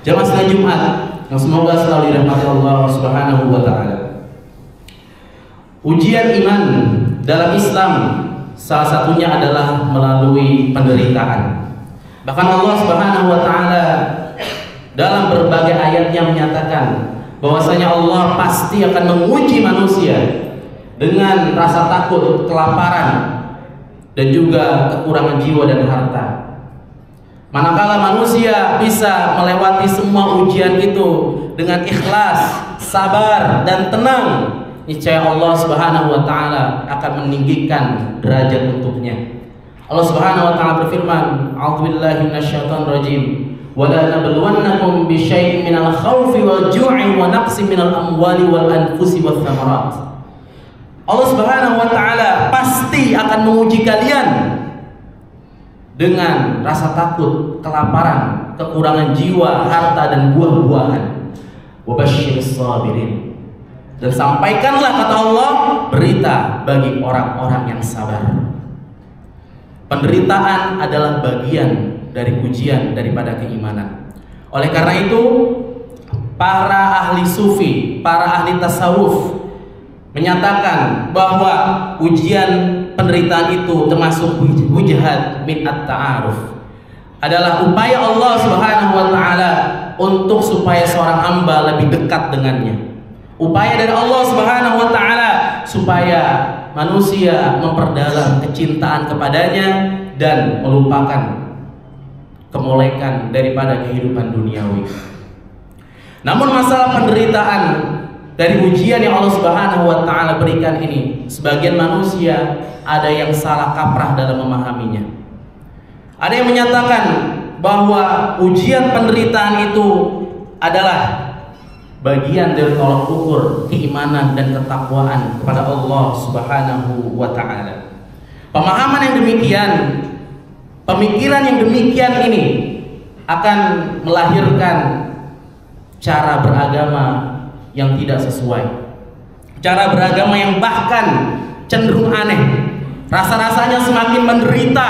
Jamaah salat Jumat yang semoga selalu dirahmati Allah Subhanahu wa taala. Ujian iman dalam Islam salah satunya adalah melalui penderitaan. Bahkan Allah Subhanahu wa taala dalam berbagai ayatnya menyatakan bahwasanya Allah pasti akan menguji manusia dengan rasa takut, kelaparan, dan juga kekurangan jiwa dan harta. Manakala manusia bisa melewati semua ujian itu dengan ikhlas, sabar, dan tenang, niscaya Allah Subhanahu wa taala akan meninggikan derajat untuknya. Allah Subhanahu wa taala berfirman, "A'udzubillahi minasyaitonir rajim. Wa la nabluwannakum bisyai'in minal khaufi wal ju'i wa naqsin minal amwali wal anfusi wath thamarat." Allah Subhanahu wa taala pasti akan menguji kalian dengan rasa takut, kelaparan, kekurangan jiwa, harta, dan buah-buahan. Wa basyiris sabirin. Dan sampaikanlah, kata Allah, berita bagi orang-orang yang sabar. Penderitaan adalah bagian dari ujian daripada keimanan. Oleh karena itu, para ahli sufi, para ahli tasawuf menyatakan bahwa ujian penderitaan itu termasuk wujhat min at-ta'aruf, adalah upaya Allah Subhanahu wa taala untuk supaya seorang hamba lebih dekat dengannya. Upaya dari Allah Subhanahu wa taala supaya manusia memperdalam kecintaan kepadanya dan melupakan kemolekan daripada kehidupan duniawi. Namun masalah penderitaan dari ujian yang Allah Subhanahu wa taala berikan ini, sebagian manusia ada yang salah kaprah dalam memahaminya. Ada yang menyatakan bahwa ujian penderitaan itu adalah bagian dari tolak ukur keimanan dan ketakwaan kepada Allah Subhanahu wa taala. Pemahaman yang demikian, pemikiran yang demikian ini akan melahirkan cara beragama yang tidak sesuai, cara beragama yang bahkan cenderung aneh. Rasa-rasanya semakin menderita,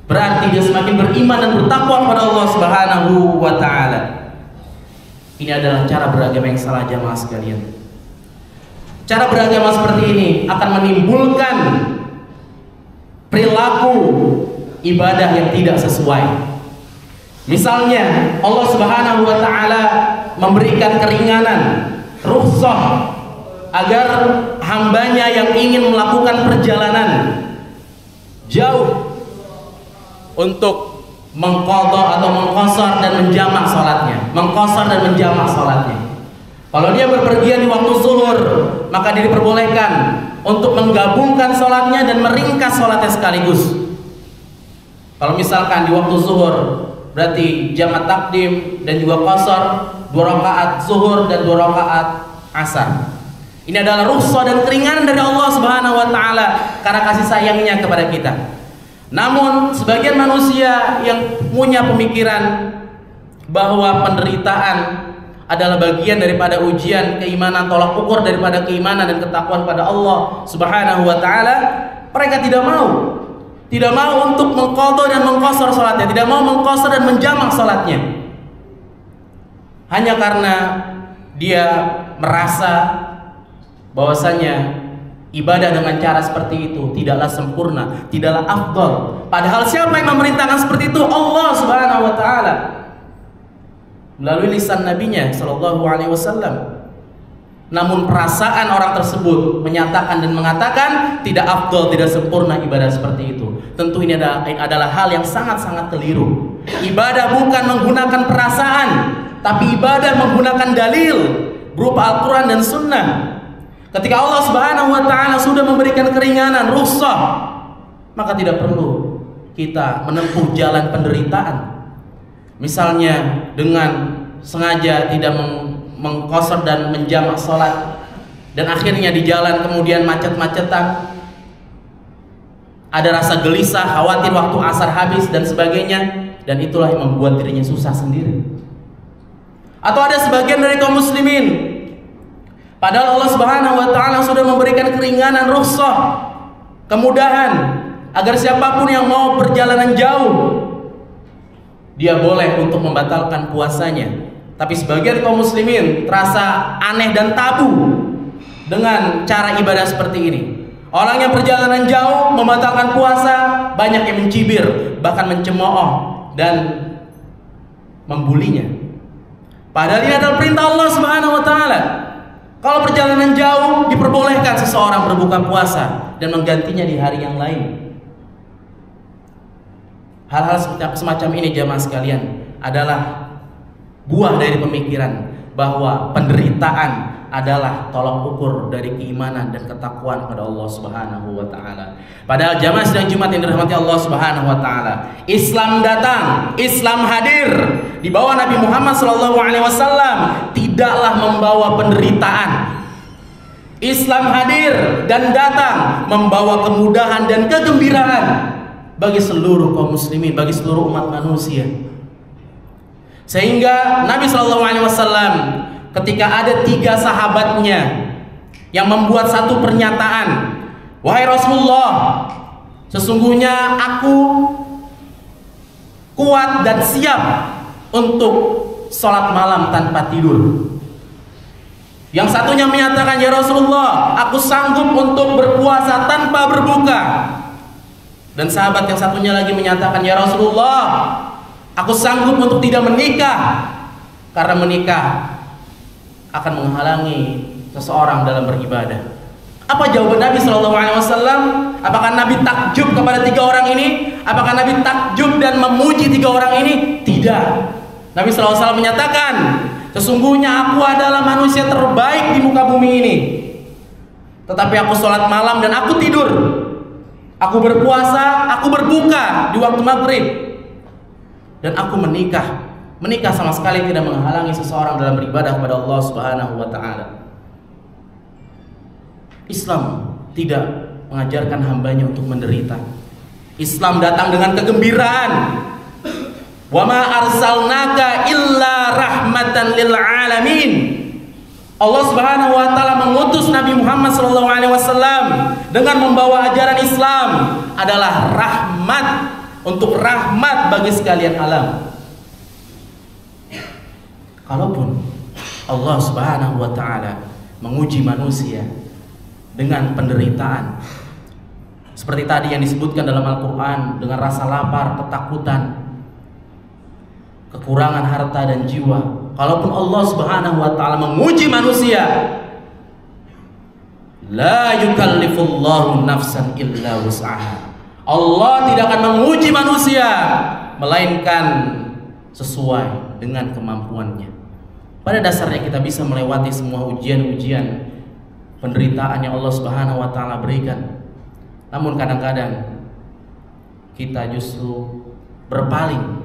berarti dia semakin beriman dan bertakwa kepada Allah Subhanahu wa taala. Ini adalah cara beragama yang salah, jamaah sekalian. Cara beragama seperti ini akan menimbulkan perilaku ibadah yang tidak sesuai. Misalnya Allah Subhanahu wa taala memberikan keringanan, rukhsah, agar hambanya yang ingin melakukan perjalanan jauh untuk mengqadha atau mengqasar dan menjamak salatnya, mengqasar dan menjamak salatnya. Kalau dia berpergian di waktu zuhur, maka dia diperbolehkan untuk menggabungkan salatnya dan meringkas salatnya sekaligus. Kalau misalkan di waktu zuhur, berarti jamak takdim dan juga qasar, 2 rakaat zuhur dan 2 rakaat asar. Ini adalah rukhsah dan keringanan dari Allah Subhanahu wa taala karena kasih sayangnya kepada kita. Namun sebagian manusia yang punya pemikiran bahwa penderitaan adalah bagian daripada ujian keimanan, tolak ukur daripada keimanan dan ketakwaan pada Allah Subhanahu wa taala, mereka tidak mau untuk mengqadha dan mengqasar salatnya, tidak mau mengqasar dan menjamak salatnya. Hanya karena dia merasa bahwasanya ibadah dengan cara seperti itu tidaklah sempurna, tidaklah afdal. Padahal siapa yang memerintahkan seperti itu? Allah Subhanahu wa taala melalui lisan nabinya sallallahu alaihi wasallam. Namun perasaan orang tersebut menyatakan dan mengatakan tidak afdal, tidak sempurna ibadah seperti itu. Tentu ini adalah hal yang sangat-sangat keliru. Ibadah bukan menggunakan perasaan, tapi ibadah menggunakan dalil berupa Al-Quran dan Sunnah. Ketika Allah Subhanahu wa taala sudah memberikan keringanan, rukhsah, maka tidak perlu kita menempuh jalan penderitaan. Misalnya dengan sengaja tidak mengqasar dan menjamak salat, dan akhirnya di jalan kemudian macet-macetan, ada rasa gelisah, khawatir waktu asar habis dan sebagainya, dan itulah yang membuat dirinya susah sendiri. Atau ada sebagian dari kaum muslimin, padahal Allah Subhanahu wa taala sudah memberikan keringanan, rukhsah, kemudahan agar siapapun yang mau perjalanan jauh dia boleh untuk membatalkan puasanya. Tapi sebagian kaum muslimin terasa aneh dan tabu dengan cara ibadah seperti ini. Orang yang perjalanan jauh membatalkan puasa, banyak yang mencibir, bahkan mencemooh dan membulinya. Padahal ini adalah perintah Allah Subhanahu wa taala. Kalau perjalanan jauh diperbolehkan seseorang berbuka puasa dan menggantinya di hari yang lain. Hal-hal semacam ini jamaah sekalian adalah buah dari pemikiran bahwa penderitaan adalah tolak ukur dari keimanan dan ketakwaan kepada Allah Subhanahu wa taala. Padahal jamaah sidang Jumat yang dirahmati Allah Subhanahu wa taala, Islam datang, Islam hadir di bawah Nabi Muhammad sallallahu alaihi wasallam tidaklah membawa penderitaan. Islam hadir dan datang membawa kemudahan dan kegembiraan bagi seluruh kaum muslimin, bagi seluruh umat manusia. Sehingga Nabi Shallallahu Alaihi Wasallam ketika ada 3 sahabatnya yang membuat satu pernyataan, wahai Rasulullah, sesungguhnya aku kuat dan siap untuk sholat malam tanpa tidur. Yang satunya menyatakan, ya Rasulullah, aku sanggup untuk berpuasa tanpa berbuka. Dan sahabat yang satunya lagi menyatakan, ya Rasulullah, aku sanggup untuk tidak menikah, karena menikah akan menghalangi seseorang dalam beribadah. Apa jawaban Nabi Shallallahu Alaihi Wasallam? Apakah Nabi takjub kepada 3 orang ini? Apakah Nabi takjub dan memuji 3 orang ini? Tidak. Nabi Shallallahu Alaihi Wasallam menyatakan, sesungguhnya aku adalah manusia terbaik di muka bumi ini. Tetapi aku sholat malam dan aku tidur. Aku berpuasa, aku berbuka di waktu maghrib. Dan aku menikah. Menikah sama sekali tidak menghalangi seseorang dalam beribadah kepada Allah Subhanahu wa taala. Islam tidak mengajarkan hambanya untuk menderita. Islam datang dengan kegembiraan. Wa ma arsalnaka illa rahmatan lil alamin. Allah Subhanahu wa taala mengutus Nabi Muhammad sallallahu alaihi wasallam dengan membawa ajaran Islam adalah rahmat, untuk rahmat bagi sekalian alam. Kalaupun Allah Subhanahu wa taala menguji manusia dengan penderitaan seperti tadi yang disebutkan dalam Al-Qur'an, dengan rasa lapar, ketakutan, kekurangan harta dan jiwa. Kalaupun Allah Subhanahu wa taala menguji manusia, la yukallifullahu nafsan illa wus'aha. Allah tidak akan menguji manusia melainkan sesuai dengan kemampuannya. Pada dasarnya kita bisa melewati semua ujian-ujian, penderitaan yang Allah Subhanahu wa taala berikan. Namun kadang-kadang kita justru berpaling,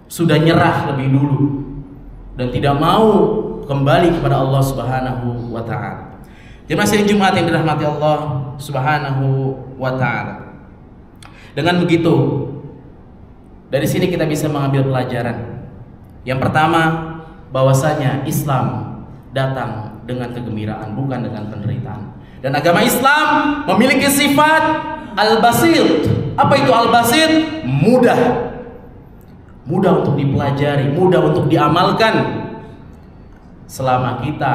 sudah nyerah lebih dulu dan tidak mau kembali kepada Allah Subhanahu wa taala. Jemaah sidang Jumat yang dirahmati Allah Subhanahu wa taala. Dengan begitu, dari sini kita bisa mengambil pelajaran. Yang pertama, bahwasanya Islam datang dengan kegembiraan, bukan dengan penderitaan. Dan agama Islam memiliki sifat al-basit. Apa itu al-basit? Mudah. Mudah untuk dipelajari, mudah untuk diamalkan. Selama kita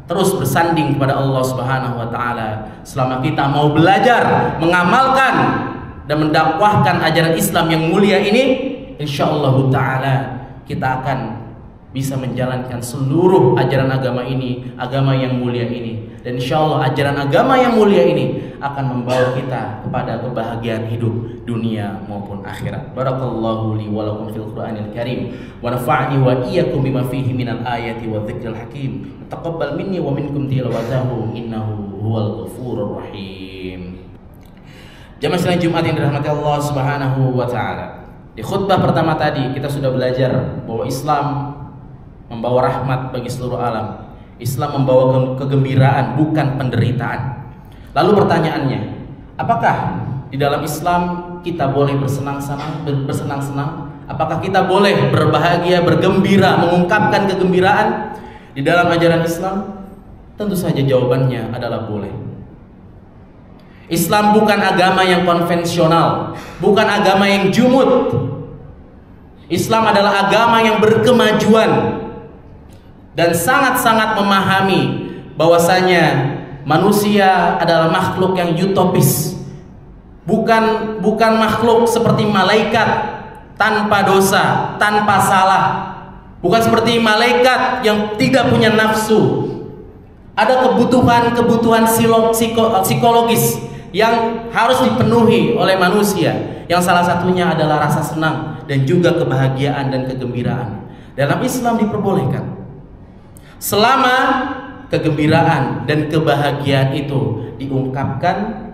terus bersanding kepada Allah Subhanahu wa taala, selama kita mau belajar, mengamalkan dan mendakwahkan ajaran Islam yang mulia ini, insyaallah taala kita akan bisa menjalankan seluruh ajaran agama ini, agama yang mulia ini. Dan insyaallah ajaran agama yang mulia ini akan membawa kita kepada kebahagiaan hidup dunia maupun akhirat. Barakallahu li wa lakum fil Qur'anil Karim wa nafa'ani wa iyyakum bima fihi minal ayati wa dzikril hakim. Taqabbal minni wa minkum tilawatahu innahu huwal ghafurur rahim. Jamaah sidang Jumat yang dirahmati Allah Subhanahu wa taala. Di khutbah pertama tadi kita sudah belajar bahwa Islam membawa rahmat bagi seluruh alam. Islam membawa kegembiraan, bukan penderitaan. Lalu pertanyaannya, apakah di dalam Islam kita boleh bersenang-senang? Apakah kita boleh berbahagia, bergembira, mengungkapkan kegembiraan di dalam ajaran Islam? Tentu saja jawabannya adalah boleh. Islam bukan agama yang konvensional, bukan agama yang jumud. Islam adalah agama yang berkemajuan dan sangat-sangat memahami bahwasanya manusia adalah makhluk yang utopis. Bukan makhluk seperti malaikat tanpa dosa, tanpa salah. Bukan seperti malaikat yang tidak punya nafsu. Ada kebutuhan psikologis yang harus dipenuhi oleh manusia, yang salah satunya adalah rasa senang dan juga kebahagiaan dan kegembiraan. Dalam Islam diperbolehkan selama kegembiraan dan kebahagiaan itu diungkapkan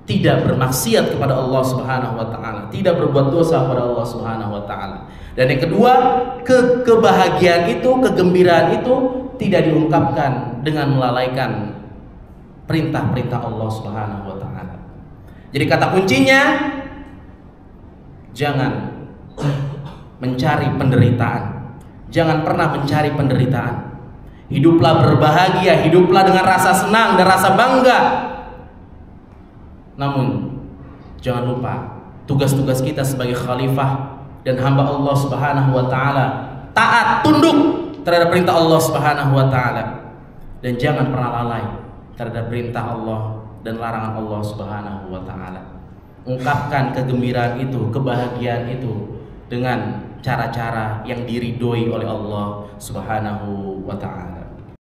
tidak bermaksiat kepada Allah Subhanahu wa taala, tidak berbuat dosa kepada Allah Subhanahu wa taala. Dan yang kedua, kebahagiaan itu, kegembiraan itu tidak diungkapkan dengan melalaikan perintah-perintah Allah Subhanahu wa taala. Jadi kata kuncinya, jangan mencari penderitaan. Jangan pernah mencari penderitaan. Hiduplah berbahagia, hiduplah dengan rasa senang dan rasa bangga. Namun jangan lupa tugas-tugas kita sebagai khalifah dan hamba Allah Subhanahu wa taala, taat, tunduk terhadap perintah Allah Subhanahu wa taala, dan jangan pernah lalai terhadap perintah Allah dan larangan Allah Subhanahu wa taala. Ungkapkan kegembiraan itu, kebahagiaan itu dengan cara-cara yang diridhoi oleh Allah Subhanahu wa taala.